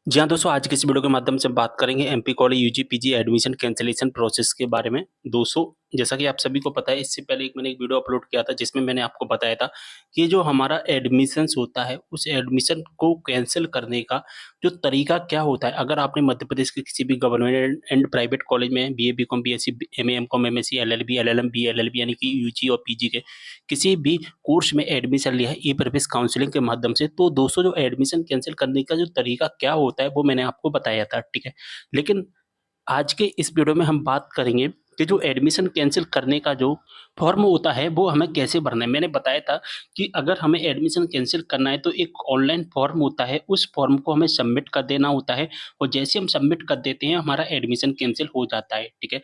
जी हाँ, दोस्तों आज की इस वीडियो के माध्यम से बात करेंगे MP college UG PG admission cancellation process के बारे में। दोस्तों, जैसा कि आप सभी को पता है इससे पहले मैंने एक वीडियो अपलोड किया था जिसमें मैंने आपको बताया था कि जो हमारा एडमिशन्स होता है उस एडमिशन को कैंसल करने का जो तरीका क्या होता है। अगर आपने मध्य प्रदेश के किसी भी गवर्नमेंट एंड प्राइवेट कॉलेज में BA, BCom, BSc, MA, MCom, MSc, LLB, LLM, BLLB यानी कि यूजी और पीजी के किसी भी कोर्स में एडमिशन लिया है ई प्रवेश काउंसलिंग के माध्यम से, तो दोस्तों जो एडमिशन कैंसल करने का जो तरीका क्या होता है वो मैंने आपको बताया था, ठीक है। लेकिन आज के इस वीडियो में हम बात करेंगे कि जो एडमिशन कैंसल करने का जो फॉर्म होता है वो हमें कैसे भरना है। मैंने बताया था कि अगर हमें एडमिशन कैंसल करना है तो एक ऑनलाइन फॉर्म होता है, उस फॉर्म को हमें सबमिट कर देना होता है और जैसे हम सबमिट कर देते हैं हमारा एडमिशन कैंसल हो जाता है, ठीक है।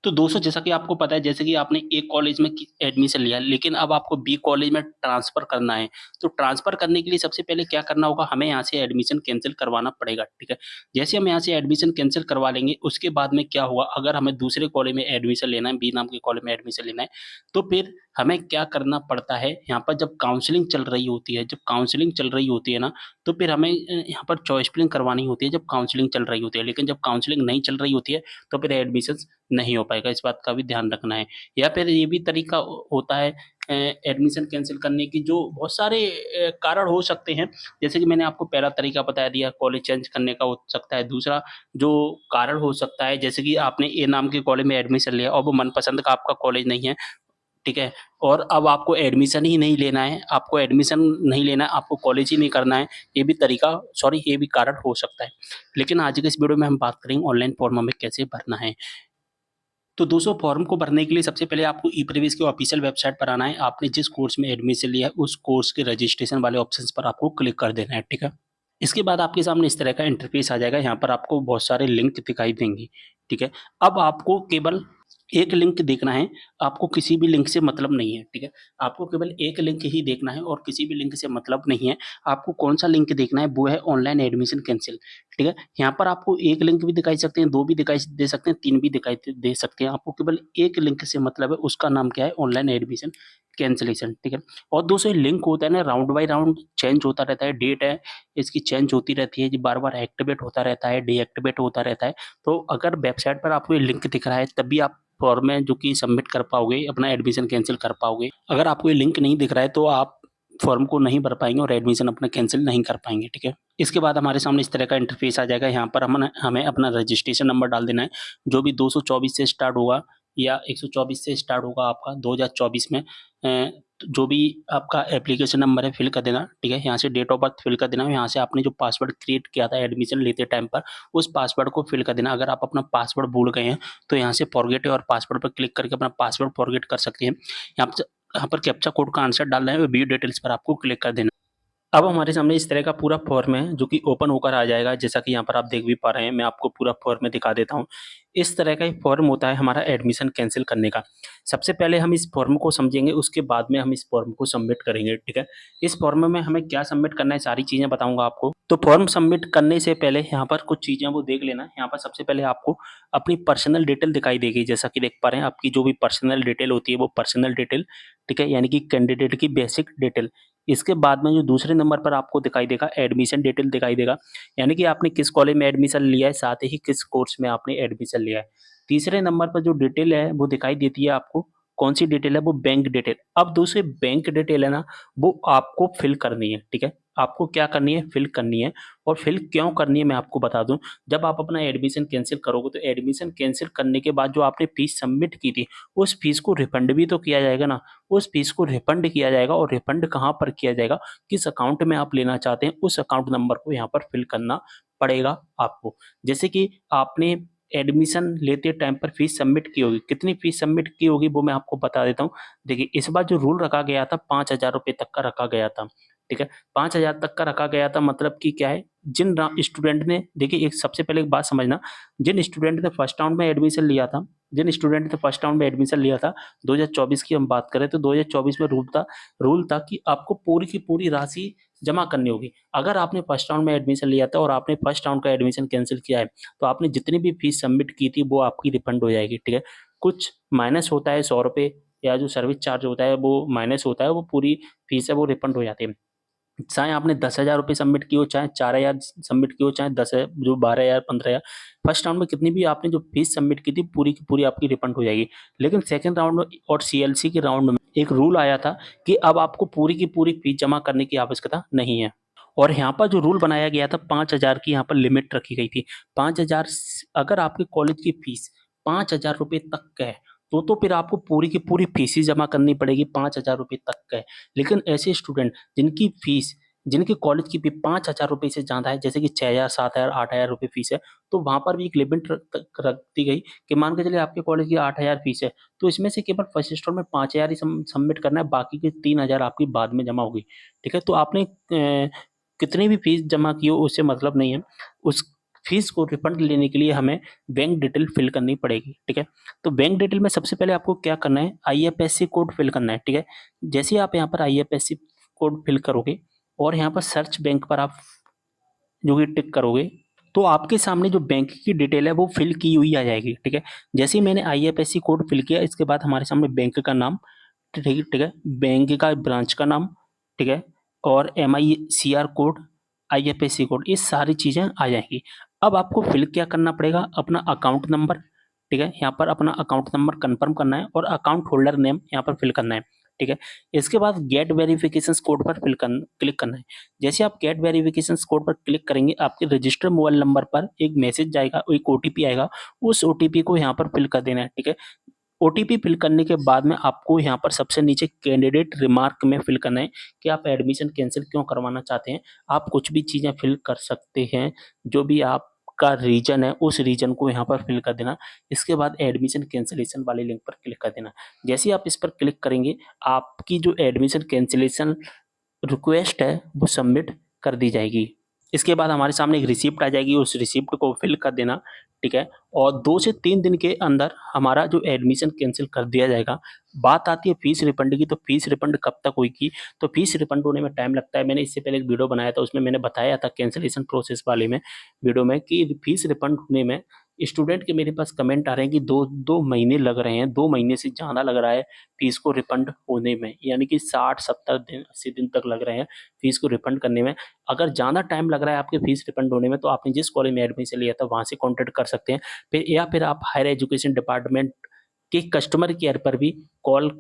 तो दोस्तों जैसा कि आपको पता है जैसे कि आपने ए कॉलेज में एडमिशन लिया लेकिन अब आपको बी कॉलेज में ट्रांसफ़र करना है। तो ट्रांसफ़र करने के लिए सबसे पहले क्या करना होगा, हमें यहाँ से एडमिशन कैंसल करवाना पड़ेगा, ठीक है। जैसे हम यहाँ से एडमिशन कैंसल करवा लेंगे उसके बाद में क्या होगा, अगर हमें दूसरे कॉलेज में एडमिशन लेना है, बी नाम के कॉलेज में एडमिशन लेना है, तो फिर हमें क्या करना पड़ता है, यहाँ पर जब काउंसलिंग चल रही होती है, जब काउंसलिंग चल रही होती है ना, तो फिर हमें यहाँ पर चॉइस फिलिंग करवानी होती है जब काउंसलिंग चल रही होती है। लेकिन जब काउंसलिंग नहीं चल रही होती है तो फिर एडमिशन्स नहीं हो पाएगा, इस बात का भी ध्यान रखना है। या फिर ये भी तरीका होता है एडमिशन कैंसल करने की, जो बहुत सारे कारण हो सकते हैं। जैसे कि मैंने आपको पहला तरीका बता दिया, कॉलेज चेंज करने का हो सकता है। दूसरा जो कारण हो सकता है, जैसे कि आपने ए नाम के कॉलेज में एडमिशन लिया और वो मनपसंद का आपका कॉलेज नहीं है, ठीक है? और अब आपको एडमिशन ही नहीं लेना है, आपको एडमिशन नहीं लेना है, आपको कॉलेज ही नहीं करना है, ये भी तरीका सॉरी ये भी कारण हो सकता है। लेकिन आज के इस वीडियो में हम बात करेंगे ऑनलाइन फॉर्म हमें कैसे भरना है। तो दोस्तों फॉर्म को भरने के लिए सबसे पहले आपको ई-प्रवेश की ऑफिशियल वेबसाइट पर आना है। आपने जिस कोर्स में एडमिशन लिया है, उस कोर्स के रजिस्ट्रेशन वाले ऑप्शंस पर आपको क्लिक कर देना है, ठीक है? इसके बाद आपके सामने इस तरह का इंटरफेस आ जाएगा, यहाँ पर आपको बहुत सारे लिंक दिखाई देंगे, ठीक है? अब आपको केवल एक लिंक देखना है, आपको किसी भी लिंक से मतलब नहीं है, ठीक है? आपको केवल एक लिंक ही देखना है और किसी भी लिंक से मतलब नहीं है। आपको कौन-सा लिंक देखना है, वो है ऑनलाइन एडमिशन कैंसल, ठीक है? यहाँ पर आपको 1 लिंक भी दिखाई सकते हैं, 2 भी दिखाई दे सकते हैं, 3 भी दिखाई दे सकते हैं। आपको केवल एक लिंक से मतलब है, उसका नाम क्या है, ऑनलाइन एडमिशन कैंसलेशन, ठीक है? और दोस्तों ये लिंक होता है ना, राउंड बाय राउंड चेंज होता रहता है, डेट है इसकी चेंज होती रहती है, ये बार-बार एक्टिवेट होता रहता है, डीएक्टिवेट होता रहता है। तो अगर वेबसाइट पर आपको ये लिंक दिख रहा है तभी आप फॉर्म है जो कि सबमिट कर पाओगे, अपना एडमिशन कैंसल कर पाओगे। अगर आपको ये लिंक नहीं दिख रहा है तो आप फॉर्म को नहीं भर पाएँगे और एडमिशन अपना कैंसल नहीं कर पाएँगे, ठीक है? इसके बाद हमारे सामने इस तरह का इंटरफेस आ जाएगा, यहाँ पर हमें अपना रजिस्ट्रेशन नंबर डाल देना है, जो भी 224 से स्टार्ट होगा या 124 से स्टार्ट होगा आपका 2024 में जो भी आपका एप्लीकेशन नंबर है फिल कर देना, ठीक है? यहाँ से डेट ऑफ बर्थ फिल कर देना, यहाँ से आपने जो पासवर्ड क्रिएट किया था एडमिशन लेते टाइम पर, उस पासवर्ड को फिल कर देना। अगर आप अपना पासवर्ड भूल गए हैं, तो यहाँ से फॉरगेट योर पासवर्ड पर क्लिक करके अपना पासवर्ड फॉरगेट कर सकते हैं। यहाँ पर कैप्चा कोड का आंसर डालना है और व्यू डिटेल्स पर आपको क्लिक कर देना। अब हमारे सामने इस तरह का पूरा फॉर्म है जो कि ओपन होकर आ जाएगा, जैसा कि यहाँ पर आप देख भी पा रहे हैं, मैं आपको पूरा फॉर्म में दिखा देता हूँ। इस तरह का एक फॉर्म होता है हमारा एडमिशन कैंसल करने का। सबसे पहले हम इस फॉर्म को समझेंगे, उसके बाद में हम इस फॉर्म को सबमिट करेंगे, ठीक है? इस फॉर्म में हमें क्या सबमिट करना है, सारी चीज़ें बताऊँगा आपको। तो फॉर्म सबमिट करने से पहले यहाँ पर कुछ चीज़ें वो देख लेना। यहाँ पर सबसे पहले आपको अपनी पर्सनल डिटेल दिखाई देगी, जैसा कि देख पा रहे हैं, आपकी जो भी पर्सनल डिटेल होती है, वो पर्सनल डिटेल, ठीक है? यानी कि कैंडिडेट की बेसिक डिटेल। इसके बाद में जो दूसरे नंबर पर आपको दिखाई देगा एडमिशन डिटेल दिखाई देगा, यानी कि आपने किस कॉलेज में एडमिशन लिया है, साथ ही किस कोर्स में आपने एडमिशन लिया है। तीसरे नंबर पर जो डिटेल है वो दिखाई देती है आपको, कौन-सी डिटेल है, वो बैंक डिटेल। अब दूसरी बैंक डिटेल है ना, वो आपको फिल करनी है, ठीक है? आपको क्या करनी है, फिल करनी है और फिल क्यों करनी है मैं आपको बता दूँ। जब आप अपना एडमिशन कैंसल करोगे तो एडमिशन कैंसल करने के बाद जो आपने फीस सबमिट की थी, उस फीस को रिफंड भी तो किया जाएगा ना। उस फीस को रिफंड किया जाएगा और रिफंड कहाँ पर किया जाएगा, किस अकाउंट में आप लेना चाहते हैं, उस अकाउंट नंबर को यहाँ पर फिल करना पड़ेगा आपको। जैसे कि आपने एडमिशन लेते टाइम पर फीस सबमिट की होगी, कितनी फीस सबमिट की होगी वो मैं आपको बता देता हूँ। देखिए, इस बार जो रूल रखा गया था ₹5000 तक का रखा गया था, ठीक है? 5000 तक का रखा गया था, मतलब कि क्या है, जिन स्टूडेंट ने देखिए एक सबसे पहले एक बात समझना, जिन स्टूडेंट ने फर्स्ट राउंड में एडमिशन लिया था, जिन स्टूडेंट ने फर्स्ट राउंड में एडमिशन लिया था 2024 की हम बात करें तो 2024 में रूल था कि आपको पूरी की पूरी राशि जमा करनी होगी। अगर आपने फर्स्ट राउंड में एडमिशन लिया था और आपने फर्स्ट राउंड का एडमिशन कैंसल किया है, तो आपने जितनी भी फीस सबमिट की थी वो आपकी रिफंड हो जाएगी, ठीक है? कुछ माइनस होता है ₹100 या जो सर्विस चार्ज होता है वो माइनस होता है, वो पूरी फीस है वो रिफंड हो जाती है। चाहे आपने 10,000 रुपये सबमिट किए हो, चाहे 4,000 सबमिट किए हो, चाहे 10 जो 12,000 15,000 फर्स्ट राउंड में कितनी भी आपने जो फीस सबमिट की थी पूरी की पूरी आपकी रिफंड हो जाएगी। लेकिन सेकंड राउंड में और सीएलसी के राउंड में एक रूल आया था कि अब आपको पूरी की पूरी फीस जमा करने की आवश्यकता नहीं है। और यहाँ पर जो रूल बनाया गया था 5,000 की यहाँ पर लिमिट रखी गई थी। 5,000 अगर आपके कॉलेज की फीस 5,000 रुपये तक का है तो फिर आपको पूरी की पूरी फीस ही जमा करनी पड़ेगी 5,000 रुपये तक का है। लेकिन ऐसे स्टूडेंट जिनकी फीस जिनके कॉलेज की फी 5,000 रुपये से ज़्यादा है, जैसे कि 6,000 7,000 8,000 रुपये फीस है, तो वहाँ पर भी एक लिमिट रख दी गई कि मान के चलिए आपके कॉलेज की 8,000 फीस है, तो इसमें से केवल फर्स्ट इंस्टॉलमेंट 5,000 ही सबमिट करना है, बाकी के 3,000 आपकी बाद में जमा होगी। ठीक है? तो आपने कितनी भी फीस जमा की हो उससे मतलब नहीं है। उस फीस को रिफंड लेने के लिए हमें बैंक डिटेल फिल करनी पड़ेगी। ठीक है? तो बैंक डिटेल में सबसे पहले आपको क्या करना है, आईएफएससी कोड फिल करना है। ठीक है? जैसे ही आप यहाँ पर आईएफएससी कोड फिल करोगे और यहाँ पर सर्च बैंक पर आप जो कि टिक करोगे, तो आपके सामने जो बैंक की डिटेल है वो फिल की हुई आ जाएगी। ठीक है? जैसे ही मैंने आईएफएससी कोड फिल किया, इसके बाद हमारे सामने बैंक का नाम, ठीक है, बैंक का ब्रांच का नाम, ठीक है, और एमआईसीआर कोड, आईएफएससी कोड, ये सारी चीज़ें आ जाएंगी। अब आपको फिल क्या करना पड़ेगा, अपना अकाउंट नंबर, ठीक है, यहाँ पर अपना अकाउंट नंबर कंफर्म करना है और अकाउंट होल्डर नेम यहाँ पर फिल करना है। ठीक है? इसके बाद गेट वेरिफिकेशन कोड पर क्लिक करना है। जैसे आप गेट वेरिफिकेशन कोड पर क्लिक करेंगे, आपके रजिस्टर मोबाइल नंबर पर एक मैसेज जाएगा, एक ओटीपी आएगा, उस ओटीपी को यहाँ पर फिल कर देना है। ठीक है? ओटीपी फिल करने के बाद में आपको यहाँ पर सबसे नीचे कैंडिडेट रिमार्क में फिल करना है कि आप एडमिशन कैंसिल क्यों करवाना चाहते हैं। आप कुछ भी चीज़ें फिल कर सकते हैं, जो भी आपका रीजन है उस रीजन को यहाँ पर फिल कर देना। इसके बाद एडमिशन कैंसिलेशन वाले लिंक पर क्लिक कर देना। जैसे ही आप इस पर क्लिक करेंगे, आपकी जो एडमिशन कैंसिलेशन रिक्वेस्ट है वो सबमिट कर दी जाएगी। इसके बाद हमारे सामने एक रिसिप्ट आ जाएगी, उस रिसिप्ट को फिल कर देना। ठीक है? और 2 से 3 दिन के अंदर हमारा जो एडमिशन कैंसिल कर दिया जाएगा। बात आती है फीस रिफंड की, तो फीस रिफंड कब तक होगी? तो फीस रिफंड होने में टाइम लगता है। मैंने इससे पहले एक वीडियो बनाया था, उसमें मैंने बताया था कैंसिलेशन प्रोसेस वाले में वीडियो में कि फीस रिफंड होने में स्टूडेंट के मेरे पास कमेंट आ रहे हैं कि 2 महीने लग रहे हैं, 2 महीने से ज़्यादा लग रहा है फीस को रिफंड होने में, यानी कि 60-70 दिन 80 दिन तक लग रहे हैं फीस को रिफंड करने में। अगर ज़्यादा टाइम लग रहा है आपके फीस रिफंड होने में, तो आपने जिस कॉलेज में एडमिशन लिया था वहाँ से कॉन्टैक्ट कर सकते हैं। फिर आप हायर एजुकेशन डिपार्टमेंट के कस्टमर केयर पर भी कॉल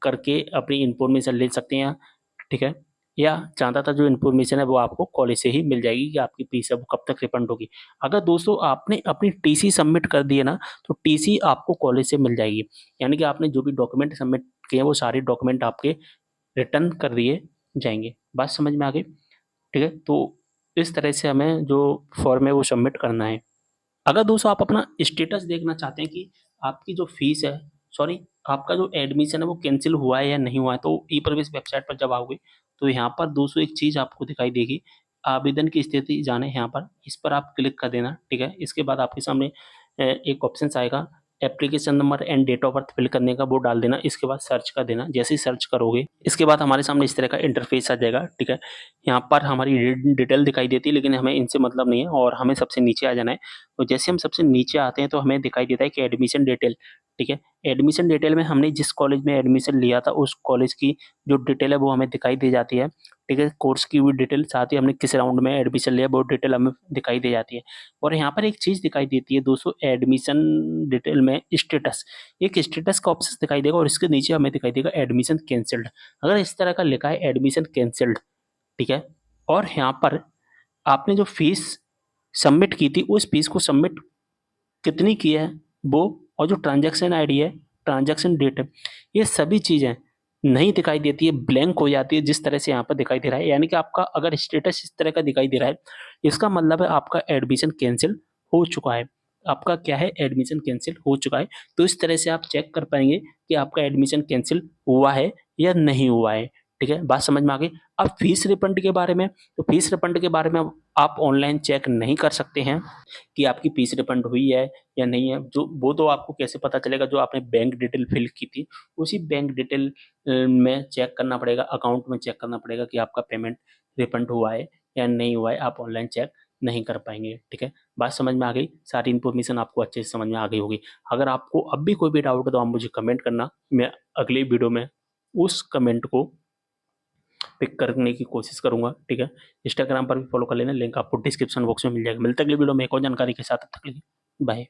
करके अपनी इन्फॉर्मेशन ले सकते हैं। ठीक है? या ज़्यादातर जो इन्फॉर्मेशन है वो आपको कॉलेज से ही मिल जाएगी कि आपकी फीस है वो कब तक रिफंड होगी। अगर दोस्तों आपने अपनी टीसी सबमिट कर दी है ना, तो टीसी आपको कॉलेज से मिल जाएगी। यानी कि आपने जो भी डॉक्यूमेंट सबमिट किए हैं वो सारे डॉक्यूमेंट आपके रिटर्न कर दिए जाएँगे। बात समझ में आ गई? ठीक है? तो इस तरह से हमें जो फॉर्म है वो सबमिट करना है। अगर दोस्तों आप अपना स्टेटस देखना चाहते हैं कि आपकी जो फीस है, सॉरी, आपका जो एडमिशन है वो कैंसिल हुआ है या नहीं हुआ है, तो ई प्रवेश वेबसाइट पर जब आओगे तो यहाँ पर दोस्तों एक चीज़ आपको दिखाई देगी, आवेदन की स्थिति जाने, यहाँ पर इस पर आप क्लिक कर देना। ठीक है? इसके बाद आपके सामने एक ऑप्शन आएगा, application number and date of birth fill करने का, वो डाल देना। इसके बाद सर्च कर देना। जैसे ही सर्च करोगे, इसके बाद हमारे सामने इस तरह का इंटरफेस आ जाएगा। ठीक है? यहाँ पर हमारी डिटेल दिखाई देती है, लेकिन हमें इनसे मतलब नहीं है और हमें सबसे नीचे आ जाना है। तो जैसे हम सबसे नीचे आते हैं तो हमें दिखाई देता है कि एडमिशन डिटेल। ठीक है? एडमिशन डिटेल में हमने जिस कॉलेज में एडमिशन लिया था उस कॉलेज की जो डिटेल है वो हमें दिखाई दे जाती है। ठीक है? कोर्स की भी डिटेल, साथ ही हमने किस राउंड में एडमिशन लिया वो डिटेल हमें दिखाई दे जाती है। और यहाँ पर एक चीज़ दिखाई देती है दोस्तों, एडमिशन डिटेल में स्टेटस, एक स्टेटस का ऑप्शन दिखाई देगा और इसके नीचे हमें दिखाई देगा एडमिशन कैंसल्ड। अगर इस तरह का लिखा है एडमिशन कैंसल्ड, ठीक है, और यहाँ पर आपने जो फीस सबमिट की थी उस फीस को सबमिट कितनी की है वो, और जो ट्रांजैक्शन आईडी है, ट्रांजैक्शन डेट है, ये सभी चीज़ें नहीं दिखाई देती है, ब्लैंक हो जाती है जिस तरह से यहाँ पर दिखाई दे रहा है। यानी कि आपका अगर स्टेटस इस तरह का दिखाई दे रहा है, इसका मतलब है आपका एडमिशन कैंसिल हो चुका है। आपका क्या है, एडमिशन कैंसिल हो चुका है। तो इस तरह से आप चेक कर पाएँगे कि आपका एडमिशन कैंसिल हुआ है या नहीं हुआ है। ठीक है? बात समझ में आ गई? अब फीस रिफंड के बारे में, तो फीस रिफंड के बारे में आप ऑनलाइन चेक नहीं कर सकते हैं कि आपकी फीस रिफंड हुई है या नहीं है। जो वो तो आपको कैसे पता चलेगा, जो आपने बैंक डिटेल फिल की थी उसी बैंक डिटेल में चेक करना पड़ेगा, अकाउंट में चेक करना पड़ेगा कि आपका पेमेंट रिफंड हुआ है या नहीं हुआ है। आप ऑनलाइन चेक नहीं कर पाएंगे। ठीक है? बात समझ में आ गई? सारी इन्फॉर्मेशन आपको अच्छे से समझ में आ गई होगी। अगर आपको अब भी कोई भी डाउट है तो आप मुझे कमेंट करना, मैं अगली वीडियो में उस कमेंट को पिक करने की कोशिश करूँगा, ठीक है? इंस्टाग्राम पर भी फॉलो कर लेना, लिंक आपको डिस्क्रिप्शन बॉक्स में मिल जाएगा। मिलते हैं अगली वीडियो में एक और जानकारी के साथ, तब तक के लिए बाय।